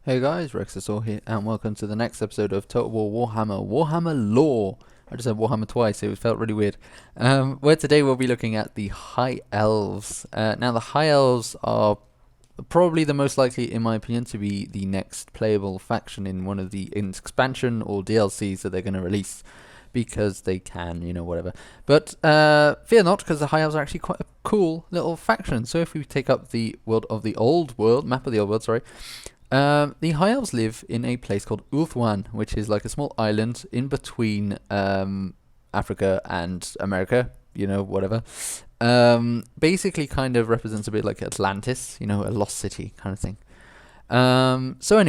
Hey guys, Rexasaur here, and welcome to the next episode of Total War Warhammer Lore. I just said Warhammer twice, it felt really weird. Where today we'll be looking at the High Elves. Now the High Elves are probably the most likely, in my opinion, to be the next playable faction in one of the expansion or DLCs that they're going to release. Because they can, whatever. But fear not, because the High Elves are actually quite a cool little faction. So if we take up the world of the old world, map of the old world, sorry. The High Elves live in a place called Ulthuan, which is like a small island in between Africa and America, whatever. Basically kind of represents a bit like Atlantis, a lost city kind of thing. So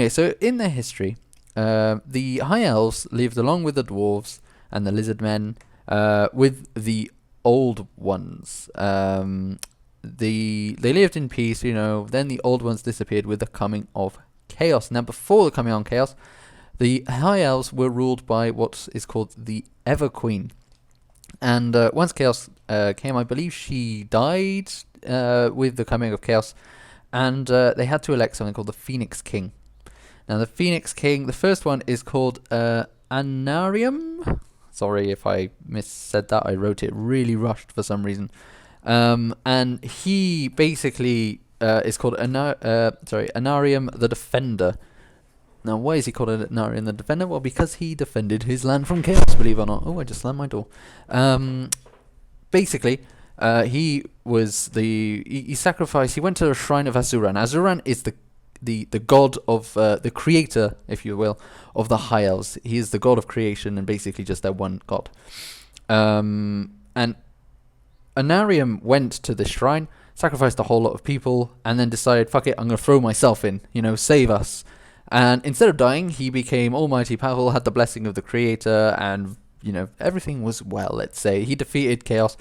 in their history, the High Elves lived along with the dwarves and the lizard men, with the old ones. They lived in peace, then the old ones disappeared with the coming of chaos. Now, before the coming on chaos, the High Elves were ruled by what is called the Ever Queen. And once chaos came, I believe she died with the coming of chaos, and they had to elect something called the Phoenix King. Now, the Phoenix King, the first one is called Anarium. Sorry if I missaid that. I wrote it really rushed for some reason. And he basically is called Anarium the Defender. Now, why is he called Anarium the Defender? Well, because he defended his land from chaos, believe it or not. Oh, I just slammed my door. Basically, he was he sacrificed, he went to the shrine of Azuran. Azuran is the god of, the creator, if you will, of the High Elves. He is the god of creation and basically just their one god. And Anarium went to this shrine, sacrificed a whole lot of people, and then decided, fuck it, I'm going to throw myself in, save us. And instead of dying, he became almighty powerful, had the blessing of the creator, and, everything was well, let's say. He defeated chaos,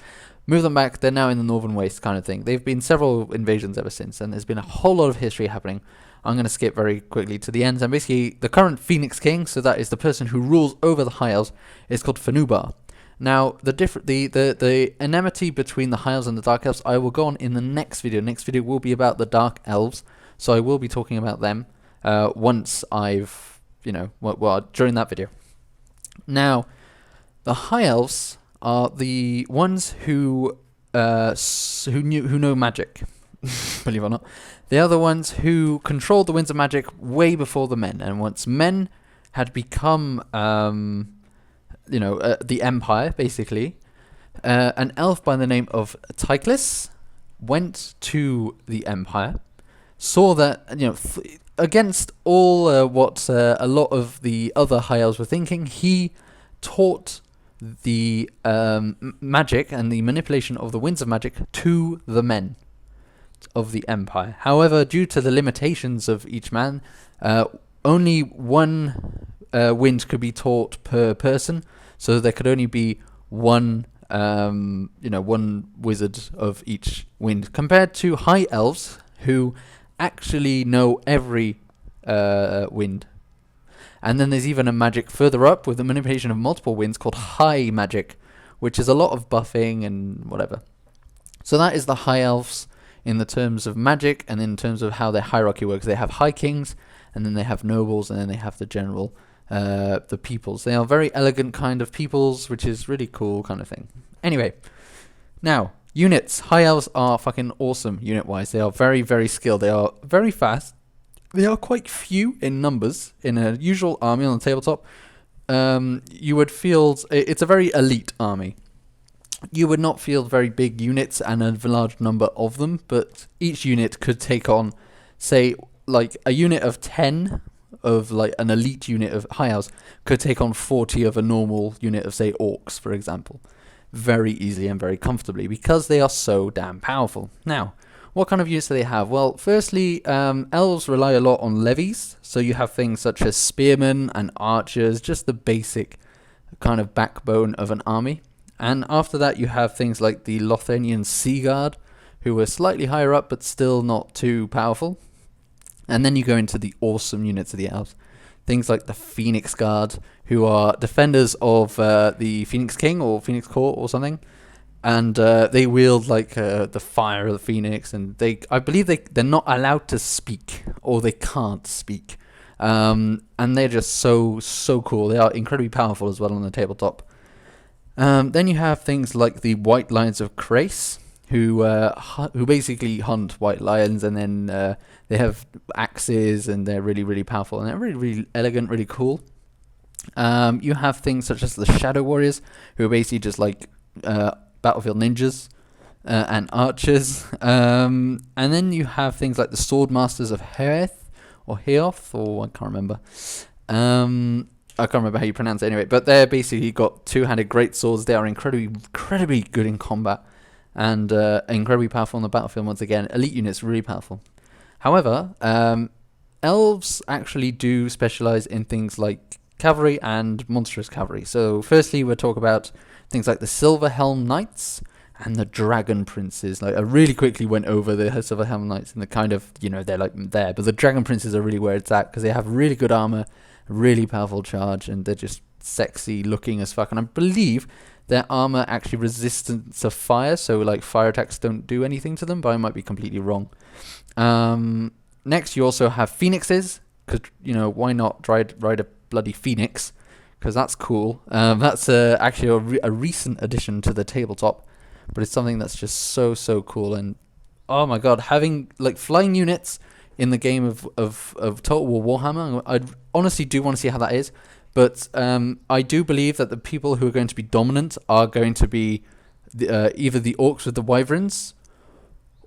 moved them back, they're now in the Northern Waste kind of thing. They've been several invasions ever since, and there's been a whole lot of history happening. I'm going to skip very quickly to the end. And basically, the current Phoenix King, so that is the person who rules over the High Elves, is called Fenubar. Now, the enmity between the High Elves and the Dark Elves, I will go on in the next video. Next video will be about the Dark Elves, so I will be talking about them once I've, during that video. Now, the High Elves are the ones who know magic, believe it or not. They are the ones who controlled the winds of magic way before the men, and once men had become the Empire, basically, an elf by the name of Tychlis went to the Empire, saw that, against all what a lot of the other High Elves were thinking, he taught the magic and the manipulation of the winds of magic to the men of the Empire. However, due to the limitations of each man, only one wind could be taught per person, so there could only be one wizard of each wind, compared to High Elves, who actually know every wind. And then there's even a magic further up with the manipulation of multiple winds called High Magic, which is a lot of buffing and whatever. So that is the High Elves in the terms of magic, and in terms of how their hierarchy works. They have High Kings, and then they have nobles, and then they have the general, the peoples. They are very elegant kind of peoples, which is really cool kind of thing. Anyway, now, units. High Elves are fucking awesome unit-wise. They are very, very skilled. They are very fast. They are quite few in numbers. In a usual army on the tabletop, you would field... It's a very elite army. You would not field very big units and a large number of them, but each unit could take on, say, like a unit of 10 of like an elite unit of High Elves could take on 40 of a normal unit of, say, Orcs, for example. Very easily and very comfortably, because they are so damn powerful. Now, what kind of units do they have? Well, firstly, elves rely a lot on levies, so you have things such as spearmen and archers, just the basic kind of backbone of an army. And after that, you have things like the Lothenian Sea Guard, who are slightly higher up, but still not too powerful. And then you go into the awesome units of the elves. Things like the Phoenix Guard, who are defenders of the Phoenix King or Phoenix Court or something. And they wield like the fire of the phoenix, and I believe they're not allowed to speak, or they can't speak. And they're just so cool. They are incredibly powerful as well on the tabletop. Then you have things like the White Lions of Krace, who basically hunt white lions, and then they have axes, and they're really powerful, and they're really elegant, really cool. You have things such as the Shadow Warriors, who are basically just like battlefield ninjas and archers. And then you have things like the Sword Masters of Heoth, or I can't remember. I can't remember how you pronounce it anyway, but they're basically got two-handed great swords. They are incredibly good in combat, and incredibly powerful on the battlefield. Once again, elite units, really powerful. However, elves actually do specialize in things like cavalry and monstrous cavalry. So firstly, we'll talk about things like the Silver Helm Knights and the Dragon Princes. Like, I really quickly went over the Silver Helm Knights and the kind of, they're like there, but the Dragon Princes are really where it's at, because they have really good armor, really powerful charge, and they're just sexy looking as fuck. And I believe their armor actually resistance to fire, so like fire attacks don't do anything to them, but I might be completely wrong. Next, you also have phoenixes, because why not ride a bloody phoenix, because that's cool. That's actually a recent addition to the tabletop, but it's something that's just so cool. And oh my god, having like flying units in the game of Total War Warhammer, I honestly do want to see how that is. But I do believe that the people who are going to be dominant are going to be either the orcs with the wyverns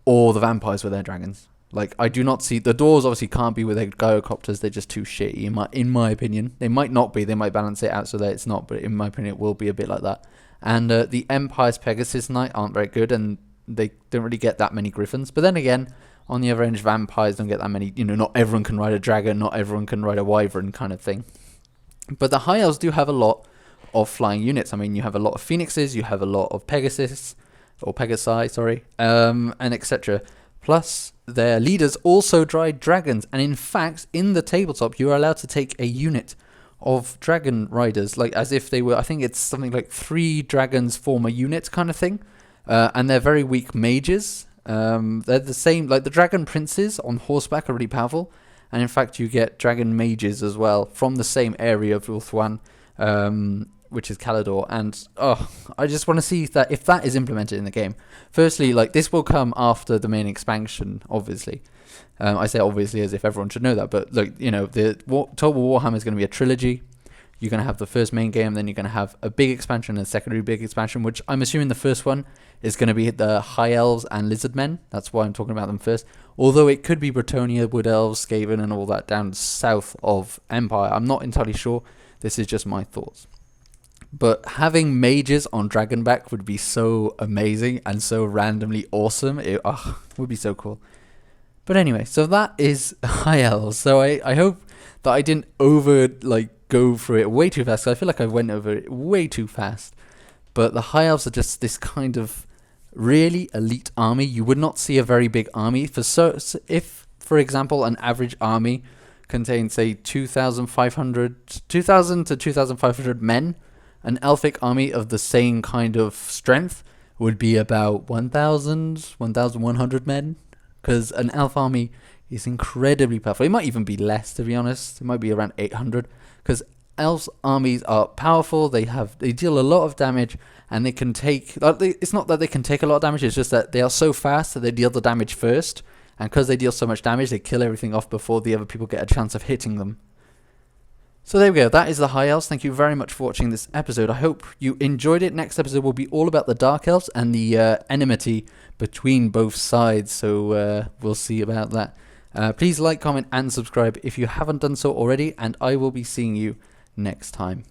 or the vampires with their dragons. Like, I do not see... The Dwarves obviously can't be with their gyrocopters. They're just too shitty, in my opinion. They might not be. They might balance it out so that it's not. But in my opinion, it will be a bit like that. And the Empire's Pegasus Knight aren't very good, and they don't really get that many griffins. But then again, on the other end, vampires don't get that many... not everyone can ride a dragon. Not everyone can ride a wyvern kind of thing. But the High Elves do have a lot of flying units. I mean, you have a lot of phoenixes. You have a lot of Pegasus. Or Pegasi, sorry. And etc. Plus, their leaders also ride dragons, and in fact, in the tabletop, you are allowed to take a unit of dragon riders, like as if they were. I think it's something like 3 dragons form a unit kind of thing, and they're very weak mages. They're the same, like the dragon princes on horseback are really powerful, and in fact, you get dragon mages as well from the same area of Ulthuan, which is Calador. And I just want to see that if that is implemented in the game. Firstly, like, this will come after the main expansion, obviously. I say obviously as if everyone should know that, but look, the Total War Warhammer is going to be a trilogy. You're going to have the first main game, then you're going to have a big expansion and a secondary big expansion, which I'm assuming the first one is going to be the High Elves and Lizardmen. That's why I'm talking about them first. Although it could be Bretonnia, Wood Elves, Skaven, and all that down south of Empire. I'm not entirely sure. This is just my thoughts. But having mages on Dragonback would be so amazing and so randomly awesome. It would be so cool. But anyway, so that is High Elves. So I hope that I didn't go through it way too fast. I feel like I went over it way too fast. But the High Elves are just this kind of really elite army. You would not see a very big army. If, for example, an average army contains, say, 2,000 to 2,500 men, an elfic army of the same kind of strength would be about 1,100 men, because an elf army is incredibly powerful. It might even be less, to be honest. It might be around 800, because elves' armies are powerful. They deal a lot of damage, and they can take... It's not that they can take a lot of damage, it's just that they are so fast that they deal the damage first, and because they deal so much damage, they kill everything off before the other people get a chance of hitting them. So there we go, that is the High Elves. Thank you very much for watching this episode. I hope you enjoyed it. Next episode will be all about the Dark Elves and the enmity between both sides, so we'll see about that. Please like, comment, and subscribe if you haven't done so already, and I will be seeing you next time.